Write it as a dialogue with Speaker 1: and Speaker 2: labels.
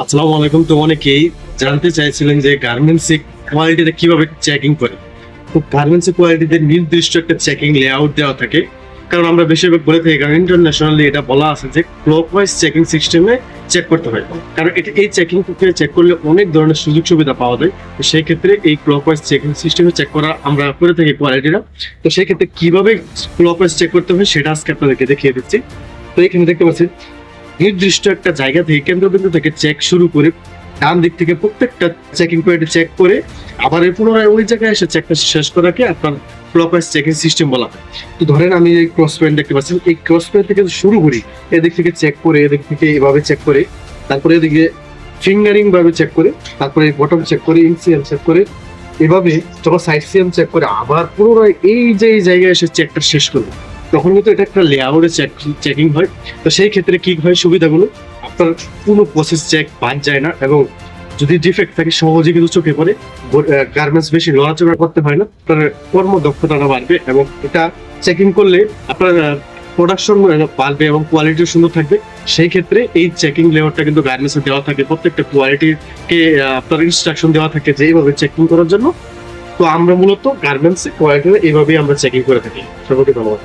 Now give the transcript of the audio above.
Speaker 1: আসসালামু আলাইকুম। তো অনেকেই জানতে চাইছিলেন যে গার্মেন্টস এর কোয়ালিটিটা কিভাবে চেকিং করে। তো গার্মেন্টস এর কোয়ালিটিতে নির্দিষ্ট একটা চেকিং লেআউট দেওয়া থাকে। কারণ আমরা বেশিরভাগ বলে থাকি, কারণ ইন্টারন্যাশনালি এটা বলা আছে যে ক্লকওয়াইজ চেকিং সিস্টেমে চেক করতে হয়। কারণ এই চেকিং প্রক্রিয়া চেক করলে অনেক ধরনের সুযোগ সুবিধা পাওয়া যায়। তো সেই ক্ষেত্রে এই ক্লকওয়াইজ চেকিং সিস্টেমে চেক করা আমরা করে থাকি কোয়ালিটিটা। তো সেই ক্ষেত্রে কিভাবে ক্লকওয়াইজ চেক করতে হয় সেটা আজকে আপনাদেরকে দেখিয়ে দিচ্ছি। তো এখানে দেখতে পাচ্ছেন নির্দিষ্ট একটা জায়গা থেকে, কেন্দ্রবিন্দু থেকে চেক শুরু করে ডান দিক থেকে প্রত্যেকটা চেকিং পয়েন্টে চেক করে আবার পুনরায় ওই জায়গায় এসে চেকটা শেষ করাকে আপনার ক্লকওয়াইজ চেকিং সিস্টেম বলা হয়। তো ধরেন আমি এই ক্রস পয়েন্ট দেখতে পাচ্ছি, এই ক্রস পয়েন্ট থেকে শুরু করি, এদিক থেকে চেক করে, এদিক থেকে এভাবে চেক করে, তারপরে এদিকে ফিঙ্গারিং ভাবে চেক করে, তারপরে বটম চেক করে, ইনসিএম চেক করে, এভাবে যখন সাইড সিএম চেক করে আবার পুনরায় এই যে এই জায়গায় এসে চেকটা শেষ করবো, তখন কিন্তু এটা একটা লেআউটে চেকিং হয়। তো সেই ক্ষেত্রে কি হয় সুবিধাগুলো, আপনার কোনো প্রসেস চেক বাদ যায় না, এবং যদি ডিফেক্ট থাকে সহজে কিন্তু চোখে পড়ে। গার্মেন্টস বেশি নড়াচড়া করতে হয় না, আপনার কর্মদক্ষতাটা বাড়বে, এবং এটা চেকিং করলে আপনার প্রোডাকশন বাড়বে এবং কোয়ালিটি সুন্দর থাকবে। সেই ক্ষেত্রে এই চেকিং লেআউটটা কিন্তু গার্মেন্টসে দেওয়া থাকে, প্রত্যেকটা কোয়ালিটিকে আপনার ইনস্ট্রাকশন দেওয়া থাকে যে এইভাবে চেকিং করার জন্য। তো আমরা মূলত গার্মেন্টস কোয়ালিটি এইভাবেই আমরা চেকিং করে থাকি। সবাইকে ধন্যবাদ।